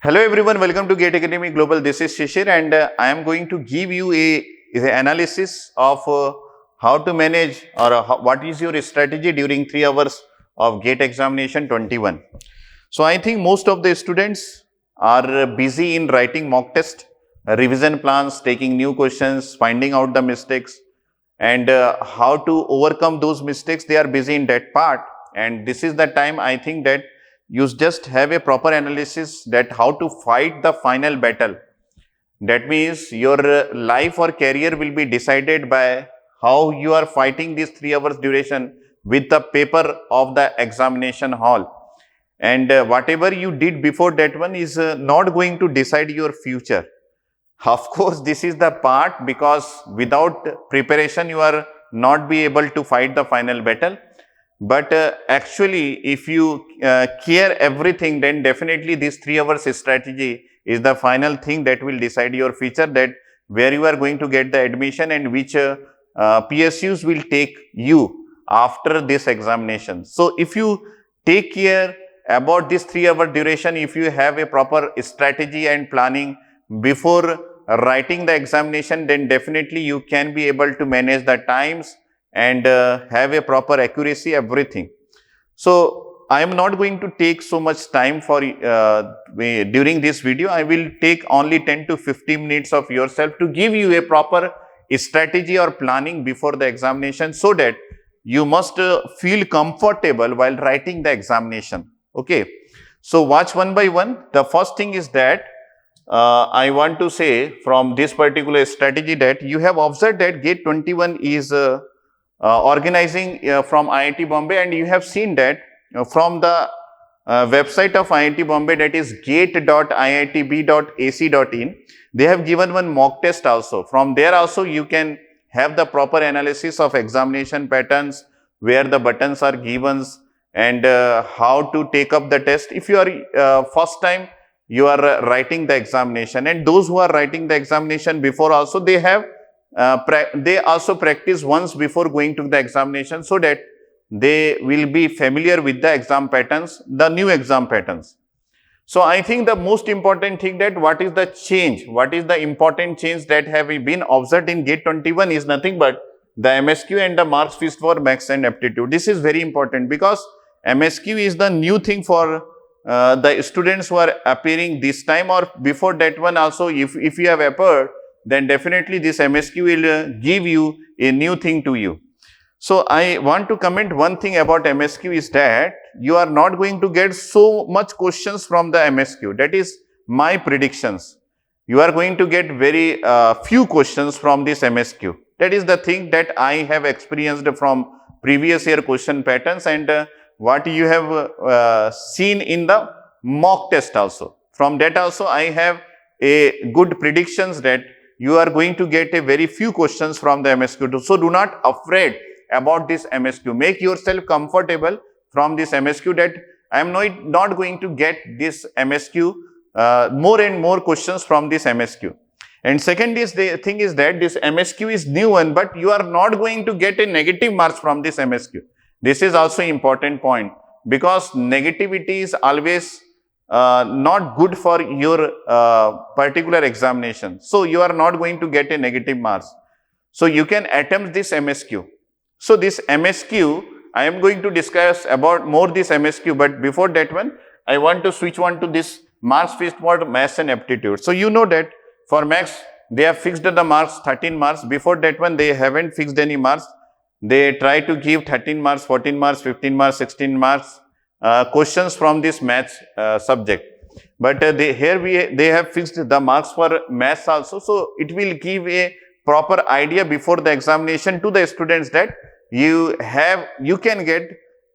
Hello everyone, welcome to Gate Academy Global. This is Shishir and I am going to give you a analysis of how to manage or what is your strategy during 3 hours of Gate examination 21. So I think most of the students are busy in writing mock test, revision plans, taking new questions, finding out the mistakes and how to overcome those mistakes. They are busy in that part, and this is the time I think that you just have a proper analysis that how to fight the final battle. That means your life or career will be decided by how you are fighting this 3 hours duration with the paper of the examination hall. And whatever you did before that one is not going to decide your future. Of course, this is the part because without preparation, you are not be able to fight the final battle. But actually, if you care everything, then definitely this 3 hours strategy is the final thing that will decide your future, that where you are going to get the admission and which PSUs will take you after this examination. So, if you take care about this 3 hour duration, if you have a proper strategy and planning before writing the examination, then definitely you can be able to manage the times and have a proper accuracy, everything. So I am not going to take so much time for during this video. I will take only 10 to 15 minutes of yourself to give you a proper strategy or planning before the examination, so that you must feel comfortable while writing the examination. Okay. So watch one by one. The first thing is that I want to say from this particular strategy that you have observed that Gate 21 is organizing from IIT Bombay, and you have seen that from the website of IIT Bombay, that is gate.iitb.ac.in, they have given one mock test also. From there also you can have the proper analysis of examination patterns, where the buttons are given and how to take up the test. If you are first time you are writing the examination, and those who are writing the examination before also, they have they also practice once before going to the examination, so that they will be familiar with the exam patterns, the new exam patterns. So I think the most important thing that what is the change, what is the important change that have been observed in Gate 21 is nothing but the MSQ and the marks fixed for maths and aptitude. This is very important because MSQ is the new thing for the students who are appearing this time, or before that one also. If you have appeared, then definitely this MSQ will give you a new thing to you. So I want to comment one thing about MSQ is that you are not going to get so much questions from the MSQ. That is my predictions. You are going to get very few questions from this MSQ. That is the thing that I have experienced from previous year question patterns, and what you have seen in the mock test also. From that also I have a good predictions that you are going to get a very few questions from the MSQ. So do not afraid about this MSQ. Make yourself comfortable from this MSQ, that I am not going to get this MSQ, more and more questions from this MSQ. And second is the thing is that this MSQ is new one, but you are not going to get a negative marks from this MSQ. This is also important point, because negativity is always not good for your particular examination. So you are not going to get a negative marks. So you can attempt this MSQ. So this MSQ, I am going to discuss about more this MSQ, but before that one, I want to switch on to this marks fixed for maths and aptitude. So you know that for maths, they have fixed the marks 13 marks. Before that one, they haven't fixed any marks. They try to give 13 marks, 14 marks, 15 marks, 16 marks questions from this maths subject. But they have fixed the marks for maths also. So it will give a proper idea before the examination to the students that you can get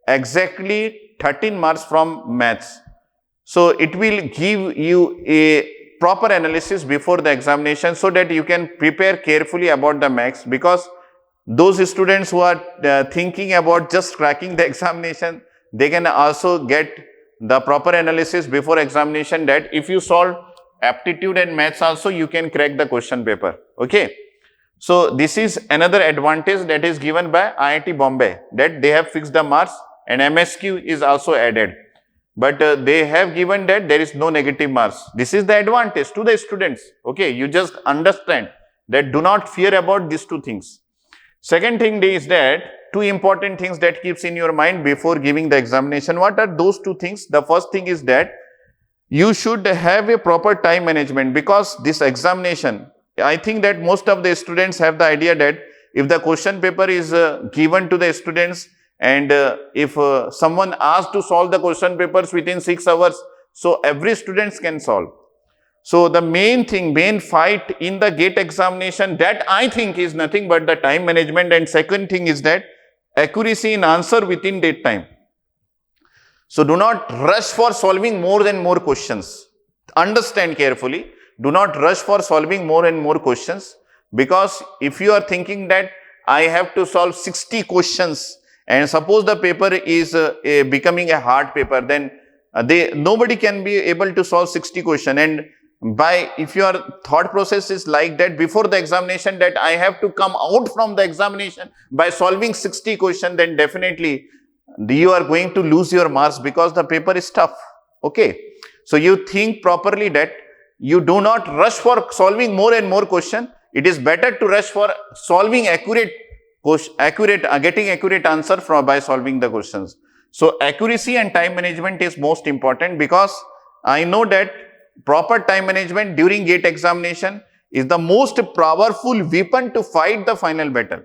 exactly 13 marks from maths. So it will give you a proper analysis before the examination, so that you can prepare carefully about the maths, because those students who are thinking about just cracking the examination, they can also get the proper analysis before examination, that if you solve aptitude and maths also, you can crack the question paper. Okay. So this is another advantage that is given by IIT Bombay, that they have fixed the marks and MSQ is also added. but they have given that there is no negative marks. This is the advantage to the students. Okay, you just understand that do not fear about these two things. Second thing is that two important things that keeps in your mind before giving the examination. What are those two things? The first thing is that you should have a proper time management, because this examination, I think that most of the students have the idea that if the question paper is given to the students, and if someone asks to solve the question papers within 6 hours, so every student can solve. So the main fight in the GATE examination, that I think is nothing but the time management. And second thing is that accuracy in answer within that time. So do not rush for solving more and more questions. Understand carefully. Do not rush for solving more and more questions, because if you are thinking that I have to solve 60 questions, and suppose the paper is becoming a hard paper, then nobody can be able to solve 60 questions. And if your thought process is like that before the examination, that I have to come out from the examination by solving 60 questions, then definitely you are going to lose your marks, because the paper is tough. Okay. So you think properly that you do not rush for solving more and more questions. It is better to rush for solving getting accurate answer by solving the questions. So accuracy and time management is most important, because I know that proper time management during GATE examination is the most powerful weapon to fight the final battle.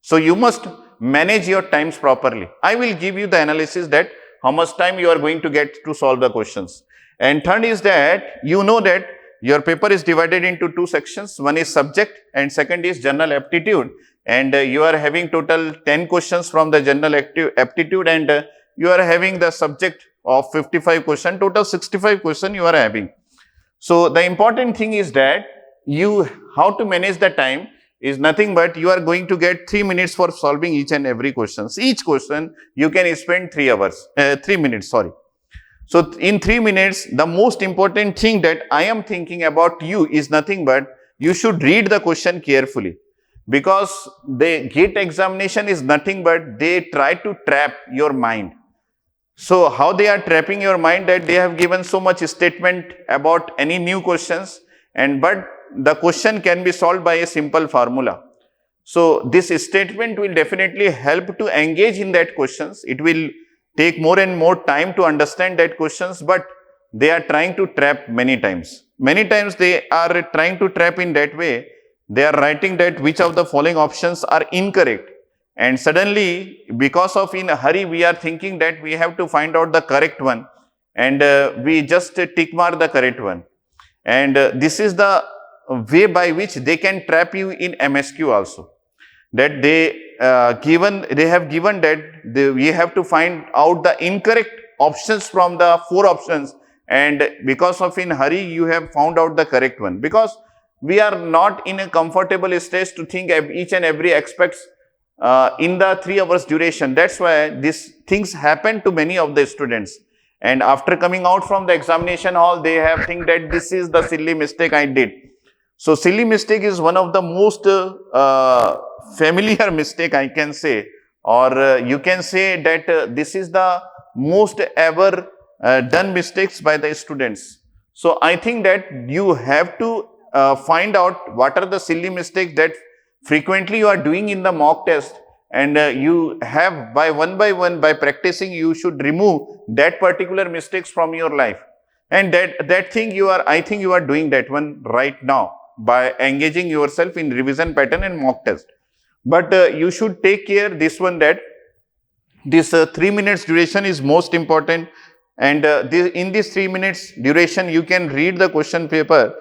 So you must manage your times properly. I will give you the analysis that how much time you are going to get to solve the questions. And third is that you know that your paper is divided into two sections. One is subject and second is general aptitude. And you are having total 10 questions from the general aptitude, and you are having the subject of 55 questions, total 65 questions you are having. So the important thing is that how to manage the time is nothing but you are going to get 3 minutes for solving each and every question. Each question you can spend 3 minutes, sorry. So in 3 minutes, the most important thing that I am thinking about you is nothing but you should read the question carefully, because the GATE examination is nothing but they try to trap your mind. So how they are trapping your mind, that they have given so much statement about any new questions, but the question can be solved by a simple formula. So this statement will definitely help to engage in that questions. It will take more and more time to understand that questions, but they are trying to trap many times. Many times they are trying to trap in that way. They are writing that which of the following options are incorrect. And suddenly, because of in a hurry, we are thinking that we have to find out the correct one, and we just tick mark the correct one. And this is the way by which they can trap you in MSQ also. That they have given that we have to find out the incorrect options from the 4 options, and because of in hurry, you have found out the correct one. Because we are not in a comfortable stage to think of each and every aspect in the 3 hours duration. That's why these things happen to many of the students. And after coming out from the examination hall, they have think that this is the silly mistake I did. So silly mistake is one of the most familiar mistake I can say, or you can say that this is the most ever done mistakes by the students. So I think that you have to find out what are the silly mistakes that frequently you are doing in the mock test, and you have by one by practicing, you should remove that particular mistakes from your life. And that thing I think you are doing that one right now by engaging yourself in revision pattern and mock test. But you should take care this one, that this 3 minutes duration is most important. And in this 3 minutes duration, you can read the question paper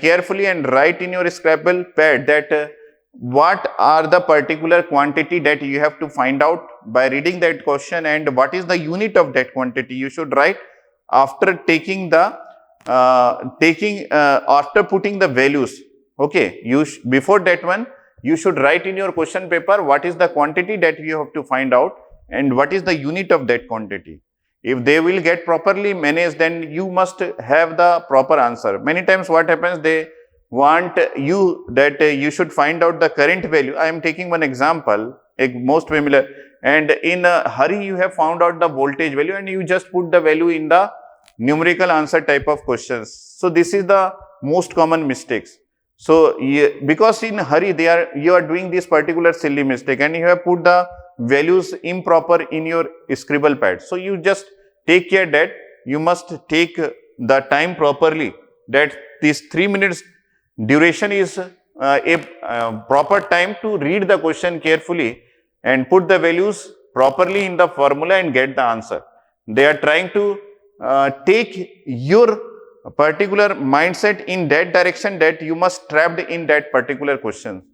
carefully and write in your scrabble pad that what are the particular quantity that you have to find out by reading that question, and what is the unit of that quantity you should write after taking the after putting the values. Okay, before that one you should write in your question paper what is the quantity that you have to find out and what is the unit of that quantity. If they will get properly managed, then you must have the proper answer. Many times what happens, they want you that you should find out the current value. I am taking one example, a most familiar. and in a hurry you have found out the voltage value and you just put the value in the numerical answer type of questions. So this is the most common mistakes. So because in hurry you are doing this particular silly mistake and you have put the values improper in your scribble pad. So you just take care that you must take the time properly, that this 3 minutes duration is a proper time to read the question carefully and put the values properly in the formula and get the answer. They are trying to take your particular mindset in that direction that you must trapped in that particular question.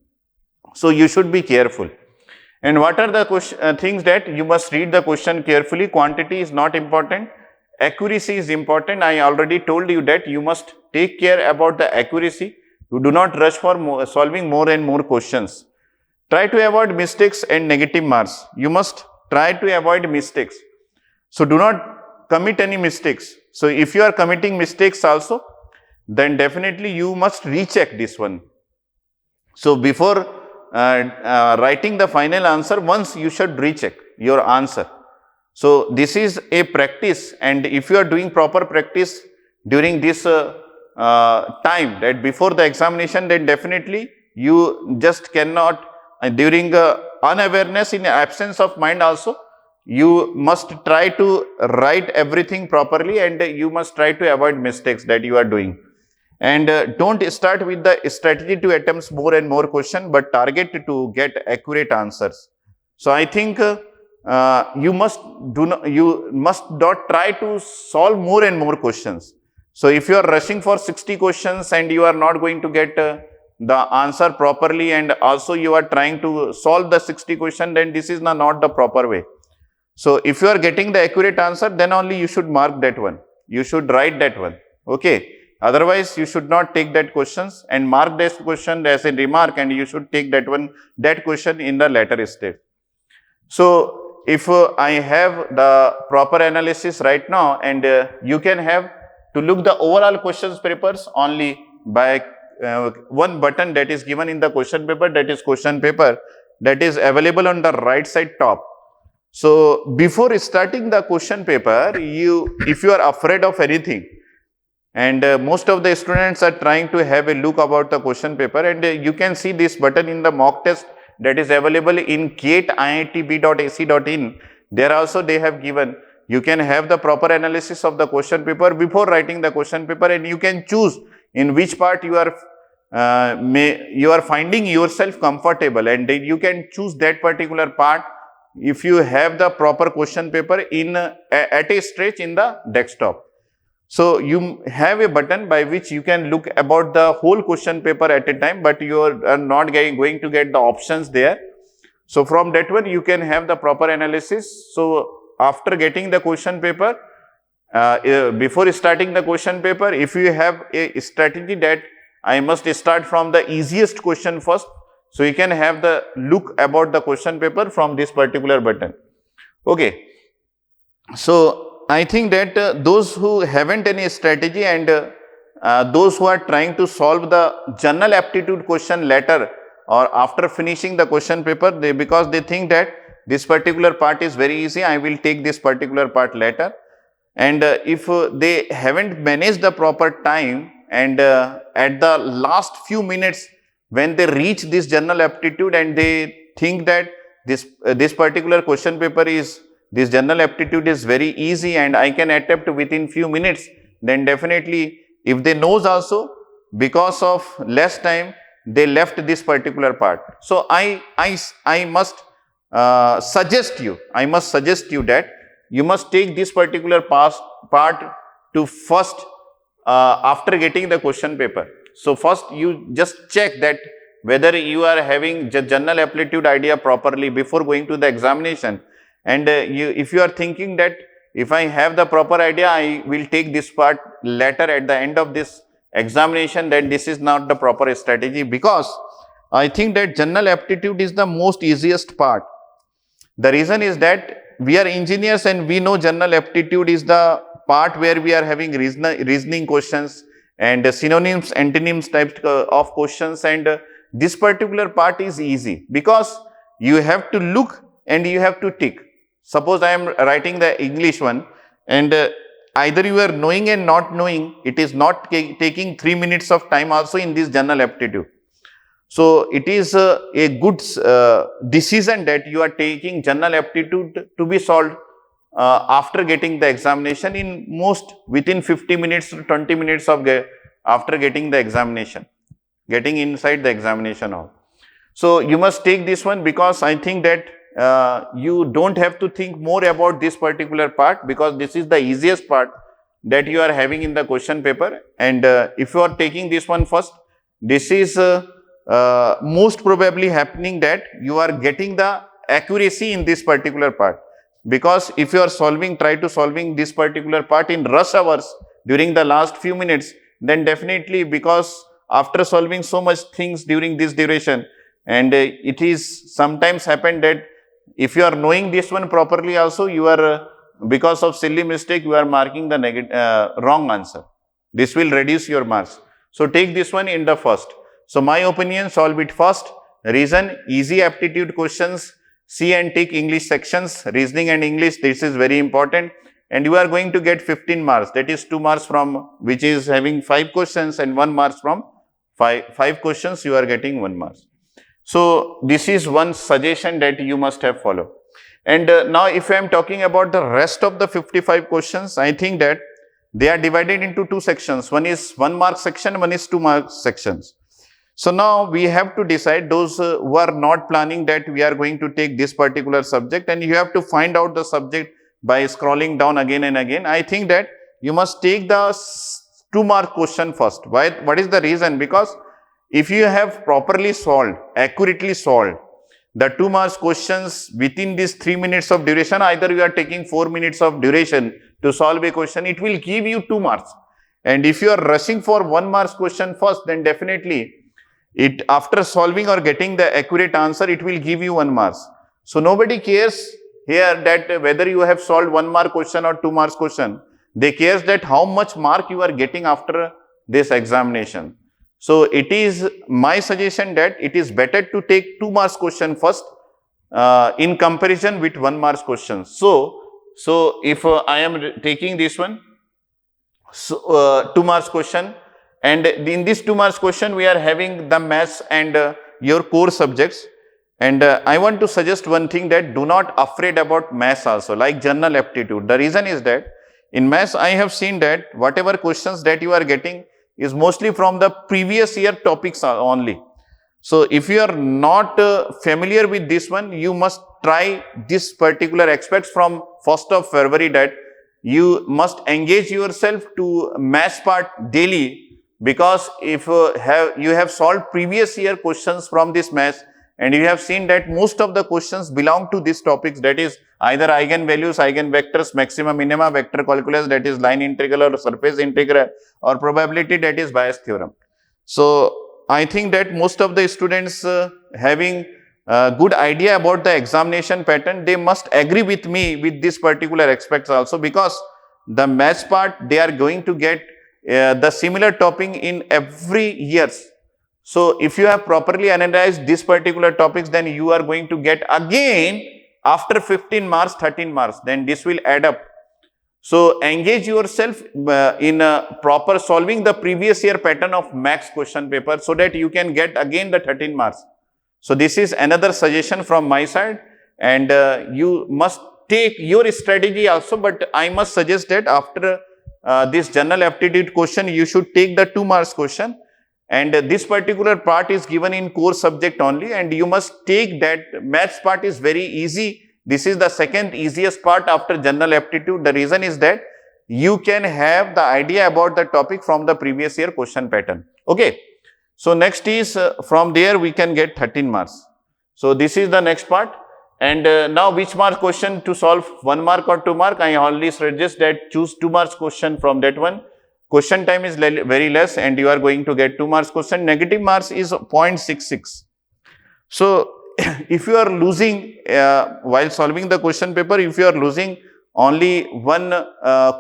So you should be careful. And what are the things that you must read the question carefully? Quantity is not important. Accuracy is important. I already told you that you must take care about the accuracy. You do not rush for solving more and more questions. Try to avoid mistakes and negative marks. You must try to avoid mistakes. So do not commit any mistakes. So if you are committing mistakes also, then definitely you must recheck this one. So before writing the final answer, once you should recheck your answer. So this is a practice, and if you are doing proper practice during this time that before the examination, then definitely you just cannot during unawareness, in absence of mind also, you must try to write everything properly and you must try to avoid mistakes that you are doing. And don't start with the strategy to attempt more and more questions, but target to get accurate answers. So I think you must not try to solve more and more questions. So if you are rushing for 60 questions and you are not going to get the answer properly, and also you are trying to solve the 60 question, then this is not the proper way. So if you are getting the accurate answer, then only you should mark that one. You should write that one. Okay. Otherwise, you should not take that questions and mark this question as a remark, and you should take that question in the later stage. So if I have the proper analysis right now, and you can have to look the overall questions papers only by one button that is given in the question paper, that is question paper, that is available on the right side top. So before starting the question paper, if you are afraid of anything, and most of the students are trying to have a look about the question paper, and you can see this button in the mock test that is available in gate.iitb.ac.in. There also they have given, you can have the proper analysis of the question paper before writing the question paper, and you can choose in which part you are finding yourself comfortable, and you can choose that particular part if you have the proper question paper at a stretch in the desktop. So you have a button by which you can look about the whole question paper at a time, but you are not going to get the options there. So from that one you can have the proper analysis. So after getting the question paper, before starting the question paper, if you have a strategy that I must start from the easiest question first, so you can have the look about the question paper from this particular button. Okay. So I think that those who haven't any strategy, and those who are trying to solve the general aptitude question later or after finishing the question paper, because they think that this particular part is very easy, I will take this particular part later. And if they haven't managed the proper time, and at the last few minutes when they reach this general aptitude and they think that this particular question paper this general aptitude is very easy and I can attempt within few minutes, then definitely if they knows also, because of less time they left this particular part. So I must suggest you that you must take this particular part to first after getting the question paper. So first you just check that whether you are having the general aptitude idea properly before going to the examination. And if you are thinking that if I have the proper idea, I will take this part later at the end of this examination, then this is not the proper strategy, because I think that general aptitude is the most easiest part. The reason is that we are engineers and we know general aptitude is the part where we are having reasoning questions and synonyms, antonyms types of questions, and this particular part is easy because you have to look and you have to tick. Suppose I am writing the English one, and either you are knowing and not knowing, it is not taking 3 minutes of time also in this general aptitude. So it is a good decision that you are taking general aptitude to be solved after getting the examination in most within 50 minutes to 20 minutes of after getting the examination, getting inside the examination hall. So you must take this one, because I think that you don't have to think more about this particular part, because this is the easiest part that you are having in the question paper. And if you are taking this one first, this is most probably happening that you are getting the accuracy in this particular part. Because if you are try to solving this particular part in rush hours during the last few minutes, then definitely, because after solving so much things during this duration, and it is sometimes happened that if you are knowing this one properly also, you are because of silly mistake, you are marking the wrong answer. This will reduce your marks. So take this one in the first. So my opinion, solve it first. Reason, easy aptitude questions, see and tick English sections, reasoning and English, this is very important. And you are going to get 15 marks, that is 2 marks from which is having 5 questions, and 1 marks from 5 questions, you are getting 1 mark. So this is one suggestion that you must have followed. And now if I am talking about the rest of the 55 questions, I think that they are divided into 2 sections. One is 1 mark section, one is 2 mark sections. So now we have to decide, those who are not planning that we are going to take this particular subject, and you have to find out the subject by scrolling down again and again. I think that you must take the 2 mark question first. Why? What is the reason? Because if you have properly solved, accurately solved the 2 marks questions within this 3 minutes of duration, either you are taking 4 minutes of duration to solve a question, it will give you 2 marks. And if you are rushing for 1 marks question first, then definitely it, after solving or getting the accurate answer, it will give you 1 marks. So nobody cares here that whether you have solved 1 mark question or 2 marks question. They cares that how much mark you are getting after this examination. So it is my suggestion that it is better to take 2 marks question first in comparison with 1 marks question. So if I am taking this one, 2 marks question, and in this 2 marks question, we are having the maths and your core subjects. And I want to suggest one thing, that do not afraid about maths also, like general aptitude. The reason is that in maths, I have seen that whatever questions that you are getting is mostly from the previous year topics only. So if you are not familiar with this one, you must try this particular aspects from 1st of February, that you must engage yourself to maths part daily. Because if you have solved previous year questions from this maths, and you have seen that most of the questions belong to these topics, that is either eigenvalues, eigenvectors, maxima, minima, vector calculus, that is line integral or surface integral, or probability, that is Bayes theorem. So I think that most of the students having a good idea about the examination pattern, they must agree with me with this particular aspects also, because the maths part, they are going to get the similar topic in every years. So if you have properly analyzed this particular topics, then you are going to get again after 15 marks, 13 marks, then this will add up. So engage yourself in proper solving the previous year pattern of maths question paper, so that you can get again the 13 marks. So this is another suggestion from my side, and you must take your strategy also, but I must suggest that after this general aptitude question, you should take the 2 marks question, and this particular part is given in core subject only, and you must take that. Maths part is very easy. This is the second easiest part after general aptitude. The reason is that you can have the idea about the topic from the previous year question pattern. Okay. So next is from there we can get 13 marks. So this is the next part. And now which mark question to solve, 1 mark or 2 mark? I only suggest that choose 2 marks question from that one. Question time is very less, and you are going to get 2 marks question. Negative marks is 0.66. So if you are losing while solving the question paper, if you are losing only 1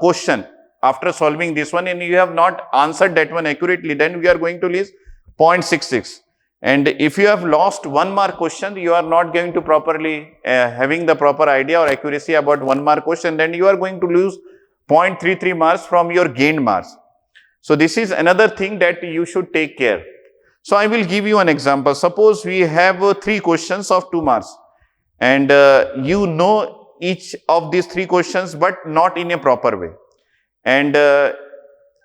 question after solving this one, and you have not answered that one accurately, then we are going to lose 0.66. And if you have lost 1 mark question, you are not going to properly having the proper idea or accuracy about 1 mark question, then you are going to lose 0.33 marks from your gained marks. So this is another thing that you should take care. So I will give you an example. Suppose we have 3 questions of 2 marks, and you know each of these 3 questions but not in a proper way. And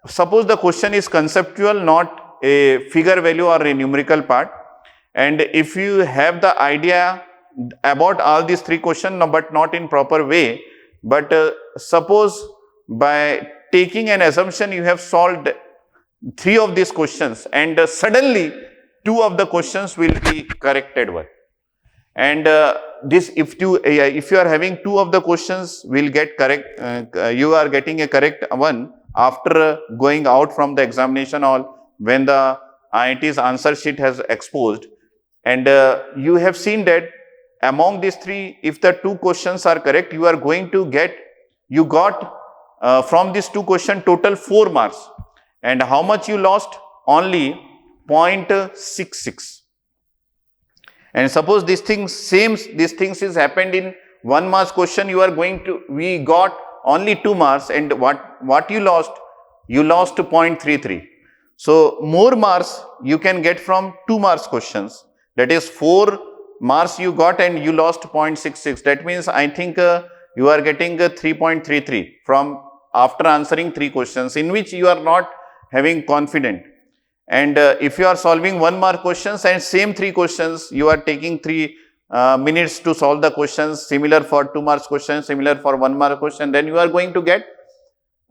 suppose the question is conceptual, not a figure value or a numerical part. And if you have the idea about all these 3 questions but not in proper way, but suppose by taking an assumption you have solved 3 of these questions, and suddenly 2 of the questions will be corrected one. And if you are having 2 of the questions will get correct, you are getting a correct one after going out from the examination hall when the IIT's answer sheet has exposed, and you have seen that among these 3, if the 2 questions are correct, you are going to get, you got from these 2 questions total 4 marks. And how much you lost? Only 0.66. And suppose these things is happened in 1 marks question, we got only 2 marks, and what you lost? You lost 0.33. So more marks you can get from 2 marks questions. That is 4 marks you got and you lost 0.66. That means I think you are getting 3.33 from after answering 3 questions in which you are not having confident. And if you are solving 1 mark questions and same 3 questions, you are taking 3 minutes to solve the questions, similar for 2 marks question, similar for 1 mark question, then you are going to get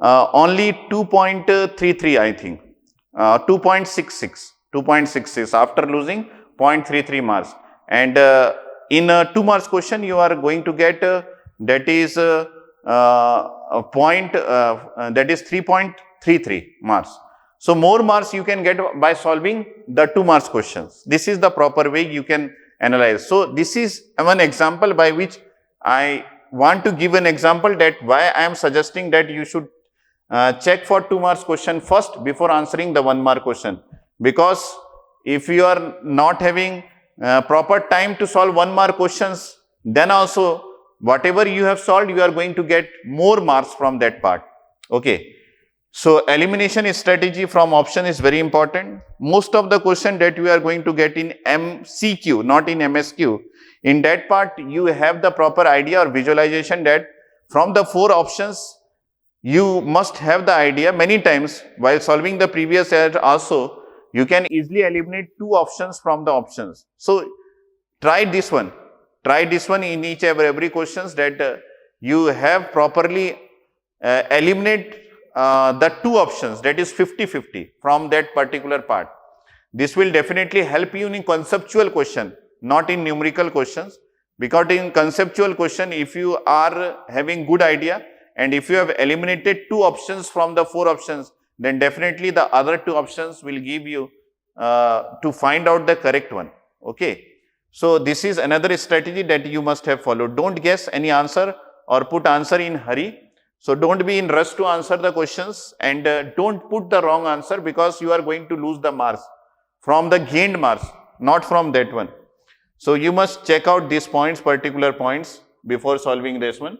only 2.33, I think, 2.66 after losing 0.33 marks. And in a 2 marks question, you are going to get that is 3.33 marks. So more marks you can get by solving the 2 marks questions. This is the proper way you can analyze. So this is one example by which I want to give an example that why I am suggesting that you should check for 2 marks question first before answering the 1 mark question. Because if you are not having proper time to solve 1 mark questions, then also whatever you have solved, you are going to get more marks from that part. Okay. So elimination strategy from option is very important. Most of the question that we are going to get in MCQ, not in MSQ, in that part you have the proper idea or visualization that from the 4 options, you must have the idea. Many times while solving the previous year also, you can easily eliminate 2 options from the options. So try this one. Try this one in each and every questions that you have properly eliminate the 2 options, that is 50-50 from that particular part. This will definitely help you in conceptual question, not in numerical questions, because in conceptual question, if you are having good idea and if you have eliminated 2 options from the 4 options, then definitely the other 2 options will give you to find out the correct one. Okay. So this is another strategy that you must have followed. Don't guess any answer or put answer in hurry. So don't be in rush to answer the questions, and don't put the wrong answer, because you are going to lose the marks from the gained marks, not from that one. So you must check out these points, particular points before solving this one.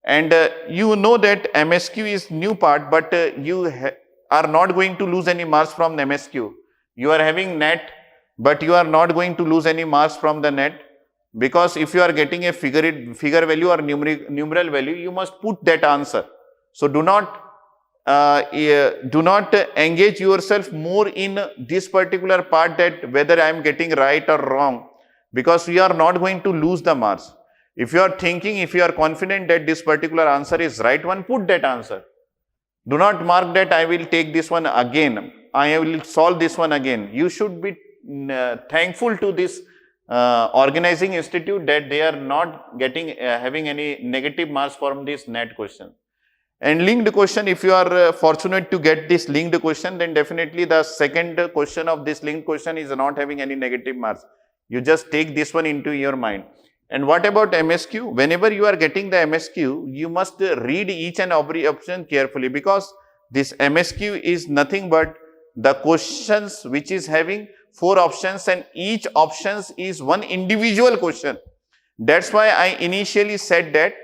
And you know that MSQ is new part, but you are not going to lose any marks from the MSQ. You are having NET, but you are not going to lose any marks from the NET. Because if you are getting a figure value or numeral value, you must put that answer. So do not engage yourself more in this particular part, that whether I am getting right or wrong, because we are not going to lose the marks. If you are thinking, if you are confident that this particular answer is right one, put that answer. Do not mark that I will take this one again, I will solve this one again. You should be thankful to this organizing institute that they are not getting having any negative marks from this NET question. And linked question, if you are fortunate to get this linked question, then definitely the second question of this linked question is not having any negative marks. You just take this one into your mind. And what about MSQ? Whenever you are getting the MSQ, you must read each and every option carefully, because this MSQ is nothing but the questions which is having 4 options and each options is one individual question. That's why I initially said that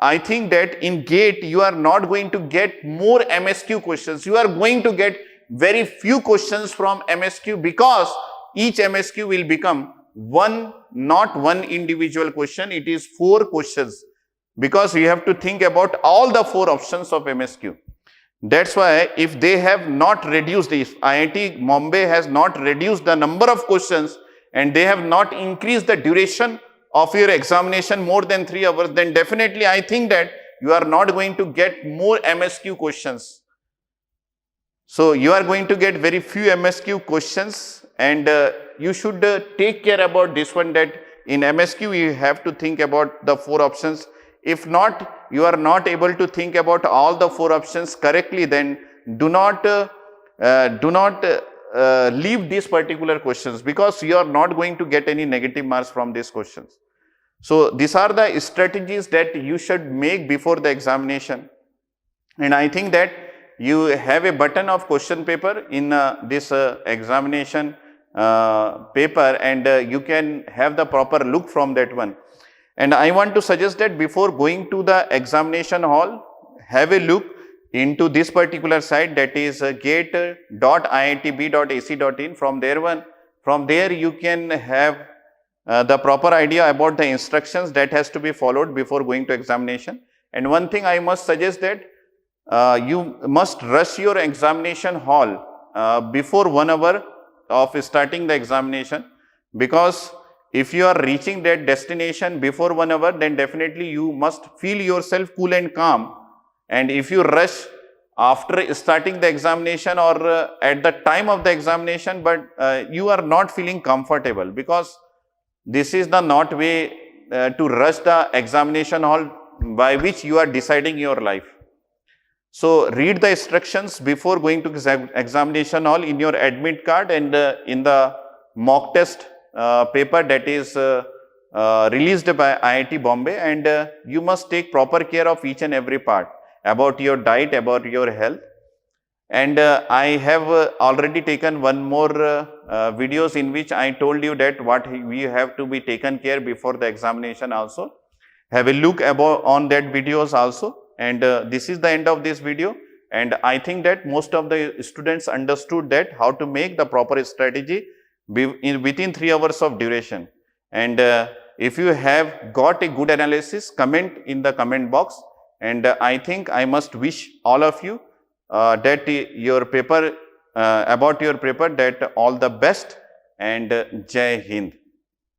I think that in GATE you are not going to get more MSQ questions. You are going to get very few questions from MSQ because each MSQ will become not one individual question. It is 4 questions because you have to think about all the 4 options of MSQ. That's why if they have not reduced, if IIT Bombay has not reduced the number of questions and they have not increased the duration of your examination more than 3 hours, then definitely I think that you are not going to get more MSQ questions. So you are going to get very few MSQ questions, and you should take care about this one, that in MSQ you have to think about the 4 options. If not, you are not able to think about all the 4 options correctly, then do not leave these particular questions, because you are not going to get any negative marks from these questions. So these are the strategies that you should make before the examination. And I think that you have a button of question paper in this examination paper, and you can have the proper look from that one. And I want to suggest that before going to the examination hall, have a look into this particular site, that is gate.iitb.ac.in. From there you can have the proper idea about the instructions that has to be followed before going to examination. And one thing I must suggest, that you must rush your examination hall before 1 hour of starting the examination, because if you are reaching that destination before 1 hour, then definitely you must feel yourself cool and calm. And if you rush after starting the examination or at the time of the examination, but you are not feeling comfortable, because this is the not way to rush the examination hall by which you are deciding your life. So read the instructions before going to examination hall in your admit card and in the mock test paper that is released by IIT Bombay, and you must take proper care of each and every part about your diet, about your health. And I have already taken one more videos in which I told you that what we have to be taken care before the examination also. Have a look on that videos also. And this is the end of this video, and I think that most of the students understood that how to make the proper strategy within 3 hours of duration. And if you have got a good analysis, comment in the comment box, and I think I must wish all of you that your paper, about your paper, that all the best, and Jai Hind.